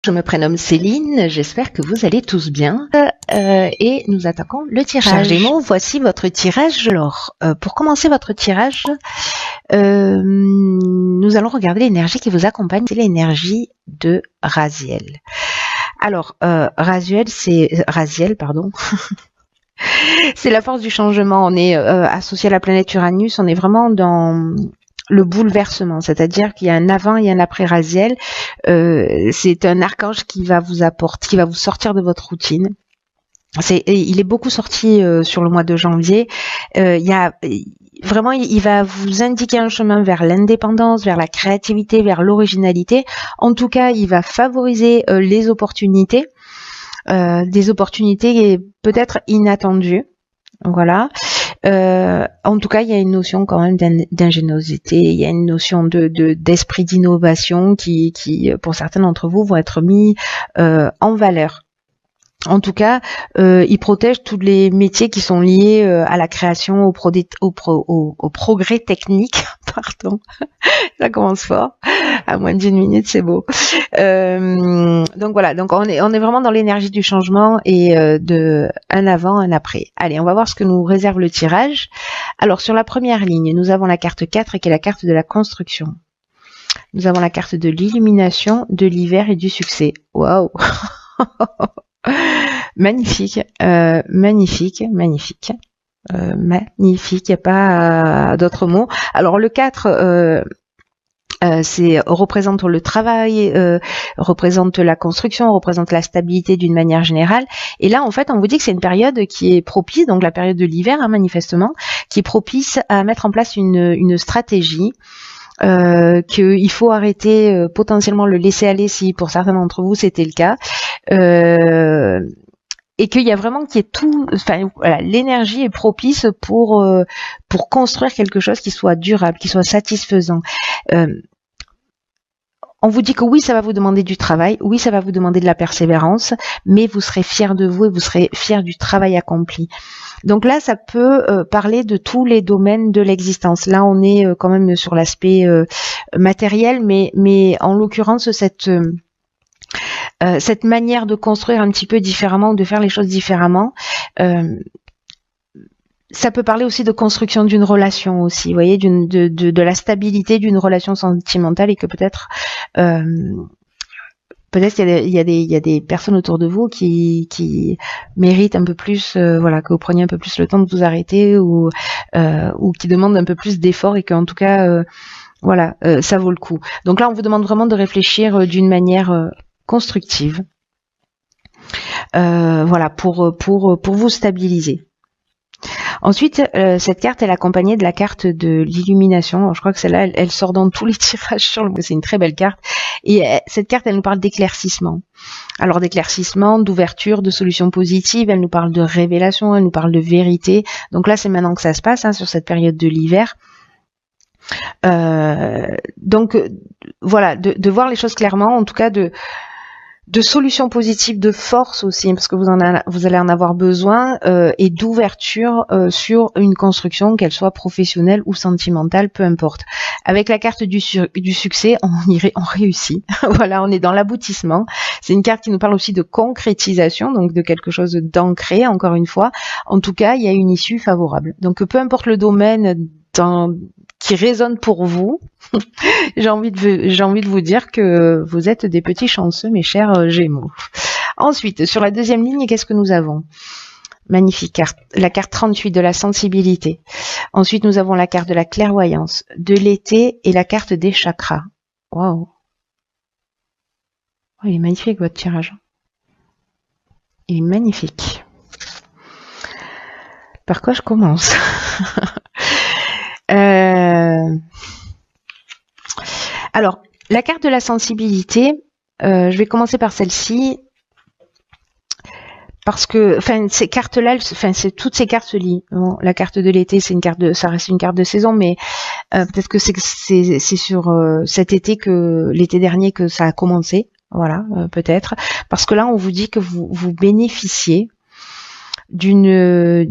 Je me prénomme Céline, j'espère que vous allez tous bien et nous attaquons le tirage. Chers Gémeaux, voici votre tirage. Alors, pour commencer votre tirage, nous allons regarder l'énergie qui vous accompagne, c'est l'énergie de Raziel. Alors, Raziel, pardon. C'est la force du changement, on est associé à la planète Uranus, on est vraiment dans le bouleversement, c'est-à-dire qu'il y a un avant et un après Raziel. C'est un archange qui va vous apporter, qui va vous sortir de votre routine. Il est beaucoup sorti sur le mois de janvier. Il va vous indiquer un chemin vers l'indépendance, vers la créativité, vers l'originalité. En tout cas, il va favoriser les opportunités, des opportunités peut-être inattendues. Voilà. En tout cas, il y a une notion quand même d'ingéniosité, il y a une notion d'esprit d'innovation qui, pour certains d'entre vous, vont être mis en valeur. En tout cas, il protège tous les métiers qui sont liés à la création, au progrès technique. Pardon, ça commence fort. À moins d'une minute, c'est beau. Donc voilà, donc on est vraiment dans l'énergie du changement et de un avant, un après. Allez, on va voir ce que nous réserve le tirage. Alors sur la première ligne, nous avons la carte 4 qui est la carte de la construction. Nous avons la carte de l'illumination, de l'hiver et du succès. Waouh. Magnifique, magnifique, magnifique. Magnifique, il n'y a pas d'autres mots. Alors le 4, représente le travail, représente la construction, représente la stabilité d'une manière générale. Et là, en fait, on vous dit que c'est une période qui est propice, donc la période de l'hiver, hein, manifestement, qui est propice à mettre en place une stratégie. Qu'il faut arrêter potentiellement le laisser aller si pour certains d'entre vous c'était le cas. Et qu'il y a vraiment voilà, l'énergie est propice pour construire quelque chose qui soit durable, qui soit satisfaisant. On vous dit que oui, ça va vous demander du travail, oui, ça va vous demander de la persévérance, mais vous serez fiers de vous et vous serez fiers du travail accompli. Donc là, ça peut parler de tous les domaines de l'existence. Là, on est quand même sur l'aspect matériel, mais en l'occurrence, cette manière de construire un petit peu différemment ou de faire les choses différemment, ça peut parler aussi de construction d'une relation aussi, vous voyez, de la stabilité d'une relation sentimentale et que peut-être il y a des personnes autour de vous qui méritent un peu plus, voilà, que vous preniez un peu plus le temps de vous arrêter ou qui demandent un peu plus d'efforts et qu'en tout cas, voilà, ça vaut le coup. Donc là, on vous demande vraiment de réfléchir d'une manière constructive, voilà, pour vous stabiliser. Ensuite, cette carte est accompagnée de la carte de l'illumination. Je crois que celle-là, elle sort dans tous les tirages sur le. C'est une très belle carte. Et cette carte, elle nous parle d'éclaircissement. Alors d'éclaircissement, d'ouverture, de solutions positives. Elle nous parle de révélation, elle nous parle de vérité. Donc là, c'est maintenant que ça se passe, hein, sur cette période de l'hiver. Donc voilà, de voir les choses clairement, en tout cas de solutions positives, de force aussi, parce que vous allez en avoir besoin, et d'ouverture sur une construction, qu'elle soit professionnelle ou sentimentale, peu importe. Avec la carte du succès, on réussit. Voilà, on est dans l'aboutissement. C'est une carte qui nous parle aussi de concrétisation, donc de quelque chose d'ancré, encore une fois. En tout cas, il y a une issue favorable. Donc peu importe le domaine qui résonne pour vous, j'ai envie de vous dire que vous êtes des petits chanceux, mes chers Gémeaux. Ensuite, sur la deuxième ligne, qu'est-ce que nous avons? Magnifique carte, la carte 38 de la sensibilité. Ensuite, nous avons la carte de la clairvoyance, de l'été et la carte des chakras. Waouh! Oh, il est magnifique votre tirage. Il est magnifique. Par quoi je commence? Alors, la carte de la sensibilité, je vais commencer par celle-ci, parce que, ces cartes-là, c'est toutes ces cartes se lient. Bon, la carte de l'été, ça reste une carte de saison, mais peut-être que c'est sur cet été l'été dernier que ça a commencé, voilà, peut-être, parce que là, on vous dit que vous bénéficiez d'une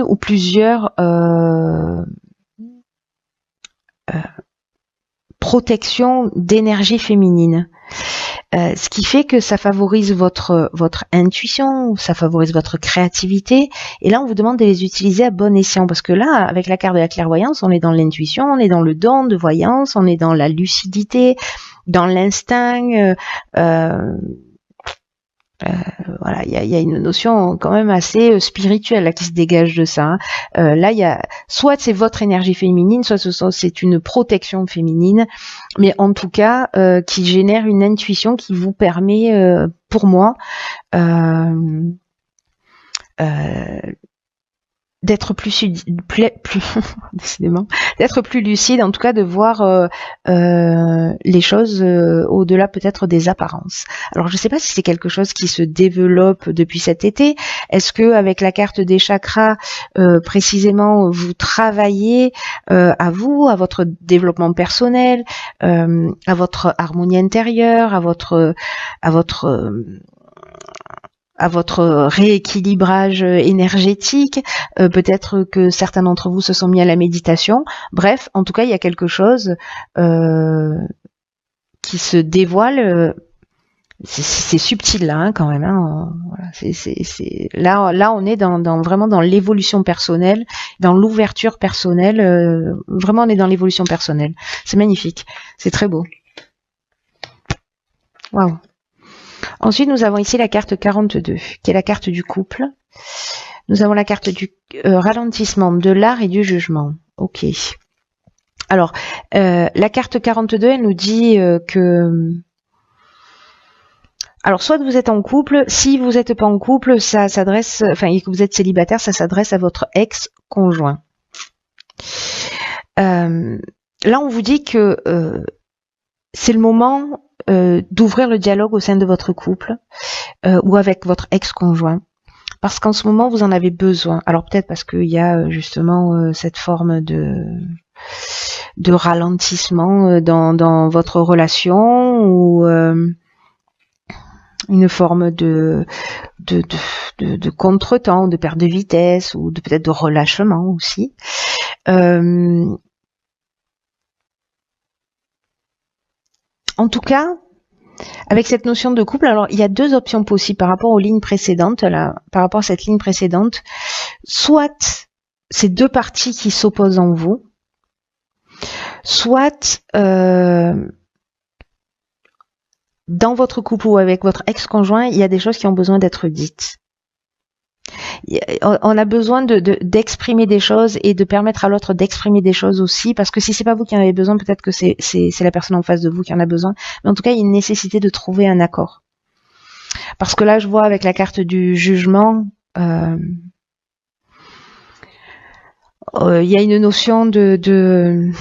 ou plusieurs protection d'énergie féminine. Ce qui fait que ça favorise votre intuition, ça favorise votre créativité. Et là, on vous demande de les utiliser à bon escient. Parce que là, avec la carte de la clairvoyance, on est dans l'intuition, on est dans le don de voyance, on est dans la lucidité, dans l'instinct. Voilà, il y a une notion quand même assez spirituelle là, qui se dégage de ça. Là, il y a soit c'est votre énergie féminine, soit c'est une protection féminine, mais en tout cas qui génère une intuition qui vous permet, pour moi, d'être plus décidément, d'être plus lucide, en tout cas de voir les choses au-delà peut-être des apparences. Alors je ne sais pas si c'est quelque chose qui se développe depuis cet été. Est-ce que avec la carte des chakras précisément vous travaillez à vous, à votre développement personnel, à votre harmonie intérieure, à votre rééquilibrage énergétique, peut-être que certains d'entre vous se sont mis à la méditation. Bref, en tout cas, il y a quelque chose qui se dévoile. C'est subtil là, hein, quand même. Hein. Voilà, là, on est vraiment dans l'évolution personnelle, dans l'ouverture personnelle. Vraiment, on est dans l'évolution personnelle. C'est magnifique, c'est très beau. Waouh. Ensuite, nous avons ici la carte 42, qui est la carte du couple. Nous avons la carte du ralentissement, de l'art et du jugement. Ok. Alors, la carte 42, elle nous dit que... Alors, soit vous êtes en couple, si vous n'êtes pas en couple, ça s'adresse... Enfin, et que vous êtes célibataire, ça s'adresse à votre ex-conjoint. Là, on vous dit que c'est le moment... d'ouvrir le dialogue au sein de votre couple ou avec votre ex-conjoint, parce qu'en ce moment vous en avez besoin. Alors peut-être parce qu'il y a justement cette forme de ralentissement dans votre relation, ou une forme de contretemps, de perte de vitesse, ou peut-être de relâchement aussi. En tout cas, avec cette notion de couple, alors il y a deux options possibles par rapport aux lignes précédentes, là, par rapport à cette ligne précédente. Soit c'est deux parties qui s'opposent en vous, soit dans votre couple ou avec votre ex-conjoint, il y a des choses qui ont besoin d'être dites. On a besoin d'exprimer des choses et de permettre à l'autre d'exprimer des choses aussi, parce que si c'est pas vous qui en avez besoin, peut-être que c'est la personne en face de vous qui en a besoin. Mais en tout cas, il y a une nécessité de trouver un accord. Parce que là, je vois avec la carte du jugement, il y a une notion de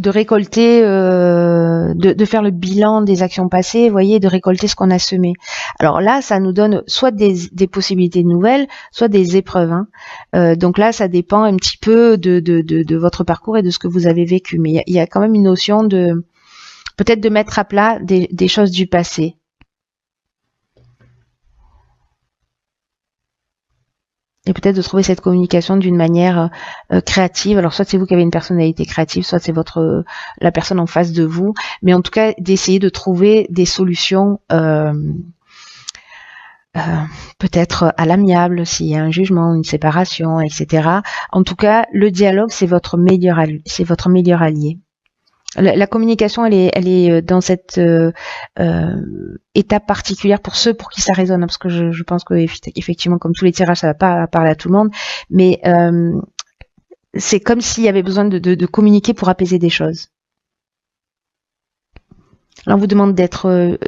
récolter, de faire le bilan des actions passées, vous voyez, de récolter ce qu'on a semé. Alors là, ça nous donne soit des possibilités nouvelles, soit des épreuves. Hein. Donc là, ça dépend un petit peu de votre parcours et de ce que vous avez vécu. Mais il y a quand même une notion de peut-être de mettre à plat des choses du passé. Et peut-être de trouver cette communication d'une manière créative. Alors soit c'est vous qui avez une personnalité créative, soit c'est la personne en face de vous. Mais en tout cas, d'essayer de trouver des solutions peut-être à l'amiable s'il y a un jugement, une séparation, etc. En tout cas, le dialogue, c'est votre meilleur allié. La communication, elle est dans cette étape particulière pour ceux pour qui ça résonne, parce que je pense que effectivement, comme tous les tirages, ça va pas parler à tout le monde, mais c'est comme s'il y avait besoin de communiquer pour apaiser des choses. Là, on vous demande d'être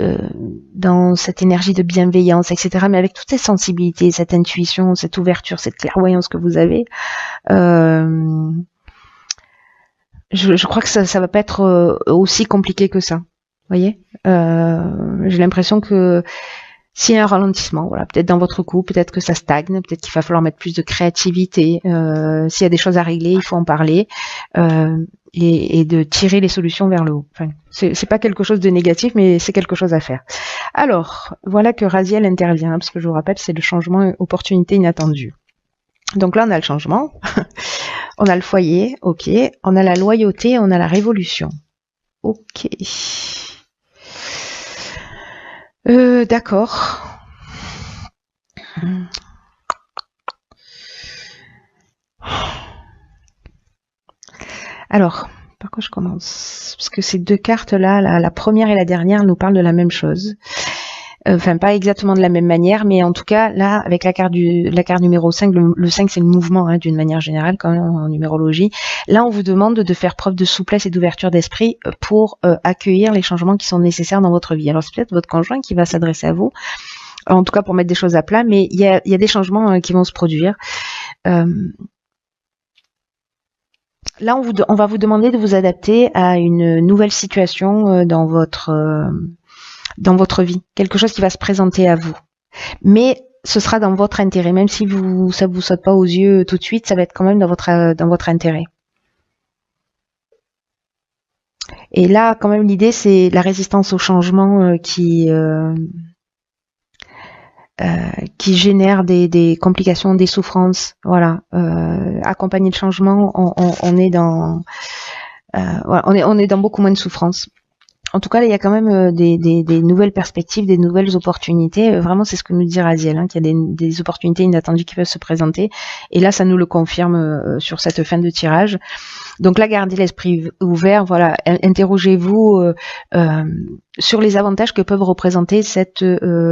dans cette énergie de bienveillance, etc., mais avec toutes ces sensibilités, cette intuition, cette ouverture, cette clairvoyance que vous avez. Je crois que ça va pas être aussi compliqué que ça. Vous voyez, j'ai l'impression que s'il y a un ralentissement, voilà, peut-être dans votre couple, peut-être que ça stagne, peut-être qu'il va falloir mettre plus de créativité. S'il y a des choses à régler, il faut en parler et de tirer les solutions vers le haut. Enfin, c'est pas quelque chose de négatif, mais c'est quelque chose à faire. Alors, voilà que Raziel intervient, parce que je vous rappelle, c'est le changement opportunité inattendue. Donc là, on a le changement. On a le foyer, ok. On a la loyauté, on a la révolution. Ok. D'accord. Alors, par quoi je commence? Parce que ces deux cartes-là, la première et la dernière, nous parlent de la même chose. Enfin, pas exactement de la même manière, mais en tout cas, là, avec la carte numéro 5, le 5, c'est le mouvement, hein, d'une manière générale, quand même, en numérologie. Là, on vous demande de faire preuve de souplesse et d'ouverture d'esprit pour accueillir les changements qui sont nécessaires dans votre vie. Alors, c'est peut-être votre conjoint qui va s'adresser à vous, en tout cas pour mettre des choses à plat, mais il y a des changements qui vont se produire. Là, on va vous demander de vous adapter à une nouvelle situation dans votre vie, quelque chose qui va se présenter à vous. Mais ce sera dans votre intérêt, même si ça vous saute pas aux yeux tout de suite, ça va être quand même dans votre intérêt. Et là, quand même, l'idée, c'est la résistance au changement qui génère des complications, des souffrances. Voilà, accompagner le changement, on est dans voilà, on est dans beaucoup moins de souffrances. En tout cas, là, il y a quand même des nouvelles perspectives, des nouvelles opportunités. Vraiment, c'est ce que nous dit Raziel, hein, qu'il y a des opportunités inattendues qui peuvent se présenter. Et là, ça nous le confirme sur cette fin de tirage. Donc là, gardez l'esprit ouvert. Voilà, interrogez-vous sur les avantages que peuvent représenter cette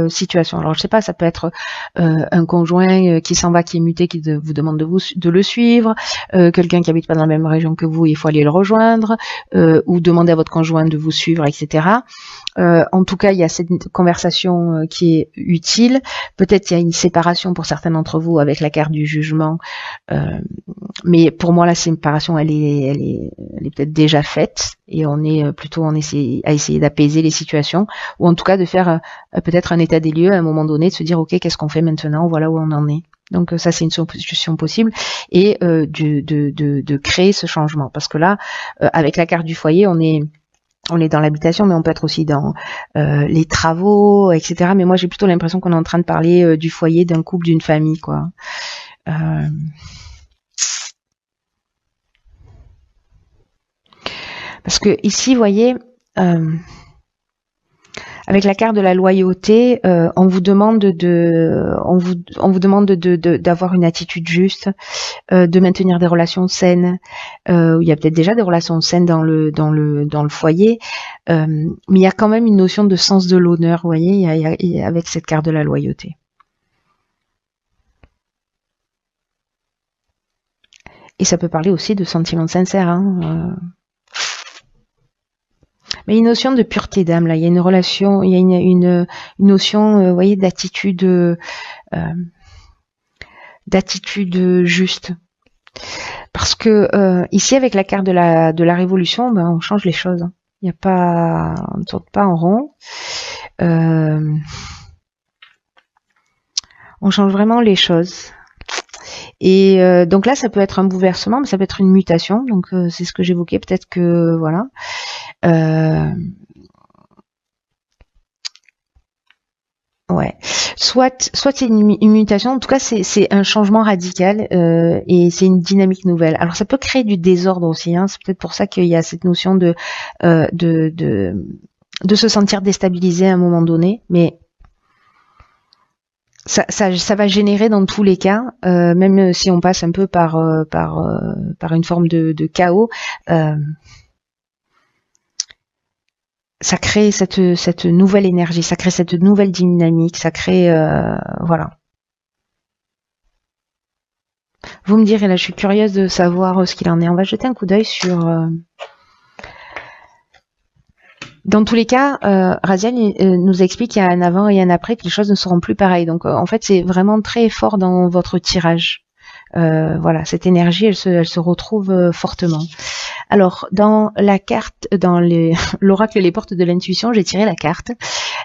situation. Alors, je sais pas, ça peut être un conjoint qui s'en va, qui est muté, qui vous demande de le suivre, quelqu'un qui habite pas dans la même région que vous, il faut aller le rejoindre, ou demander à votre conjoint de vous suivre, etc. En tout cas, il y a cette conversation qui est utile. Peut-être il y a une séparation pour certains d'entre vous avec la carte du jugement, mais pour moi, la séparation, elle est peut-être déjà faite, et on est plutôt à essayer d'apaiser les situations, ou en tout cas de faire peut-être un état des lieux à un moment donné, de se dire ok, qu'est-ce qu'on fait maintenant, voilà où on en est. Donc ça, c'est une solution possible, et de créer ce changement, parce que là, avec la carte du foyer, on est dans l'habitation, mais on peut être aussi dans les travaux, etc. Mais moi, j'ai plutôt l'impression qu'on est en train de parler du foyer, d'un couple, d'une famille, quoi. Parce que ici, vous voyez, avec la carte de la loyauté, on vous demande d'avoir une attitude juste, de maintenir des relations saines. Il y a peut-être déjà des relations saines dans le foyer, mais il y a quand même une notion de sens de l'honneur, vous voyez, avec cette carte de la loyauté. Et ça peut parler aussi de sentiments sincères, hein. Mais une notion de pureté d'âme, là, il y a une relation, il y a une notion, vous voyez, d'attitude juste. Parce que ici, avec la carte de la révolution, ben, on change les choses. Hein. Il n'y a pas, on ne tourne pas en rond. On change vraiment les choses. Et donc là, ça peut être un bouleversement, mais ça peut être une mutation. Donc c'est ce que j'évoquais. Peut-être que voilà. Ouais. Soit c'est une mutation. En tout cas, c'est un changement radical et c'est une dynamique nouvelle. Alors ça peut créer du désordre aussi. Hein. C'est peut-être pour ça qu'il y a cette notion de se sentir déstabilisé à un moment donné, mais ça va générer dans tous les cas, même si on passe un peu par une forme de chaos, ça crée cette nouvelle énergie, ça crée cette nouvelle dynamique, ça crée voilà. Vous me direz, là je suis curieuse de savoir ce qu'il en est. On va jeter un coup d'œil sur dans tous les cas, Raziel nous explique qu'il y a un avant et un après, que les choses ne seront plus pareilles. Donc en fait, c'est vraiment très fort dans votre tirage. Voilà, cette énergie, elle se retrouve fortement. Alors, dans la carte, dans l'oracle Les Portes de l'intuition, j'ai tiré la carte,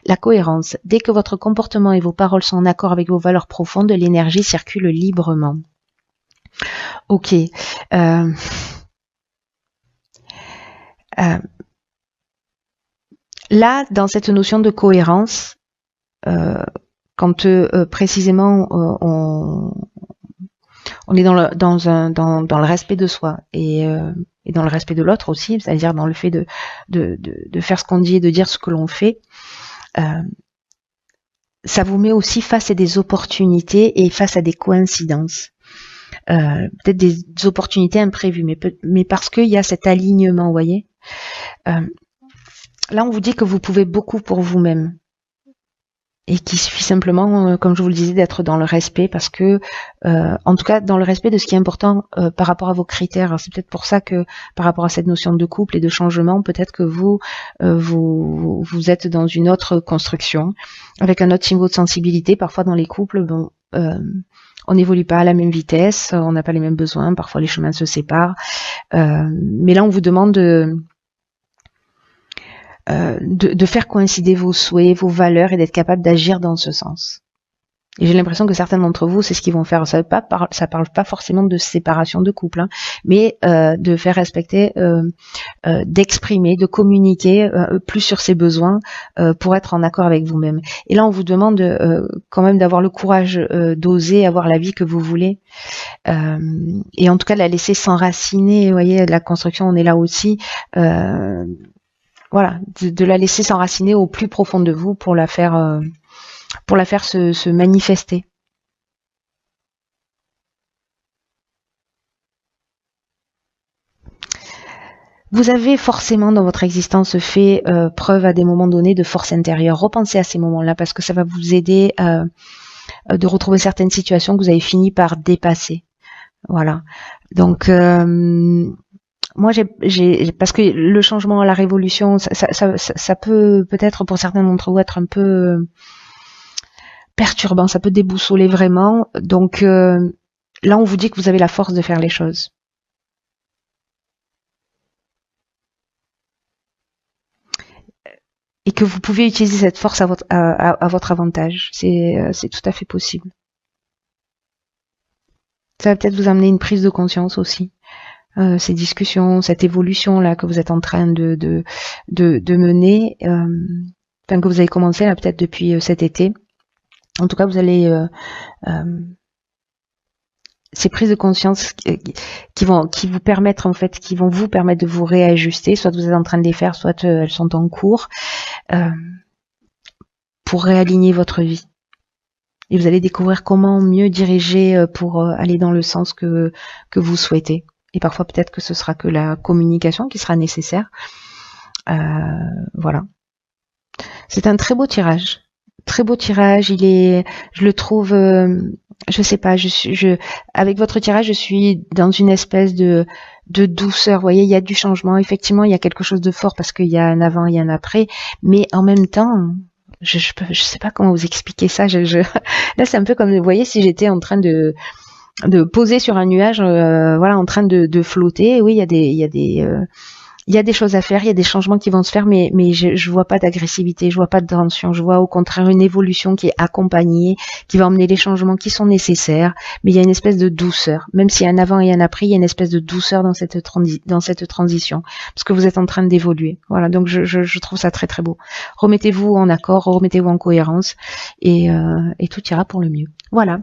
la cohérence. Dès que votre comportement et vos paroles sont en accord avec vos valeurs profondes, l'énergie circule librement. Ok. Là, dans cette notion de cohérence, quand précisément On est dans le respect de soi et dans le respect de l'autre aussi, c'est-à-dire dans le fait de faire ce qu'on dit et de dire ce que l'on fait. Ça vous met aussi face à des opportunités et face à des coïncidences. Peut-être des opportunités imprévues, mais parce qu'il y a cet alignement, vous voyez. Là, on vous dit que vous pouvez beaucoup pour vous-même. Et qu'il suffit simplement, comme je vous le disais, d'être dans le respect, parce que, en tout cas, dans le respect de ce qui est important par rapport à vos critères. C'est peut-être pour ça que, par rapport à cette notion de couple et de changement, peut-être que vous êtes dans une autre construction, avec un autre niveau de sensibilité. Parfois, dans les couples, bon, on n'évolue pas à la même vitesse, on n'a pas les mêmes besoins, parfois les chemins se séparent. Mais là, on vous demande de faire coïncider vos souhaits, vos valeurs et d'être capable d'agir dans ce sens. Et j'ai l'impression que certains d'entre vous, c'est ce qu'ils vont faire. Ça parle pas forcément de séparation de couple, hein, mais de faire respecter, d'exprimer, de communiquer plus sur ses besoins pour être en accord avec vous-même. Et là, on vous demande quand même d'avoir le courage d'oser avoir la vie que vous voulez. Et en tout cas, de la laisser s'enraciner. Vous voyez, la construction, on est là aussi. Voilà, de la laisser s'enraciner au plus profond de vous pour la faire se manifester. Vous avez forcément dans votre existence fait preuve à des moments donnés de force intérieure. Repensez à ces moments-là parce que ça va vous aider de retrouver certaines situations que vous avez fini par dépasser. Voilà. Donc moi, parce que le changement, la révolution, ça peut peut-être pour certains d'entre vous être un peu perturbant, ça peut déboussoler vraiment. Donc là, on vous dit que vous avez la force de faire les choses. Et que vous pouvez utiliser cette force à votre avantage. C'est tout à fait possible. Ça va peut-être vous amener une prise de conscience aussi. Ces discussions, cette évolution là que vous êtes en train de mener, que vous avez commencé là peut-être depuis cet été. En tout cas, vous allez ces prises de conscience qui vont vous permettre en fait, qui vont vous permettre de vous réajuster. Soit vous êtes en train de les faire, soit elles sont en cours pour réaligner votre vie. Et vous allez découvrir comment mieux diriger pour aller dans le sens que vous souhaitez. Et parfois, peut-être que ce sera que la communication qui sera nécessaire. Voilà. C'est un très beau tirage. Très beau tirage. Je le trouve, je sais pas, avec votre tirage, je suis dans une espèce de douceur. Vous voyez, il y a du changement. Effectivement, il y a quelque chose de fort parce qu'il y a un avant, il y a un après. Mais en même temps, je sais pas comment vous expliquer ça. Là, c'est un peu comme, vous voyez, si j'étais en train de poser sur un nuage, voilà, en train de flotter. Oui, il y a des choses à faire, il y a des changements qui vont se faire, mais je vois pas d'agressivité, je vois pas de tension, je vois au contraire une évolution qui est accompagnée, qui va emmener les changements qui sont nécessaires, mais il y a une espèce de douceur. Même s'il y a un avant et un après, il y a une espèce de douceur dans cette transition, parce que vous êtes en train d'évoluer. Voilà, donc je trouve ça très très beau. Remettez-vous en accord, remettez-vous en cohérence, et tout ira pour le mieux. Voilà.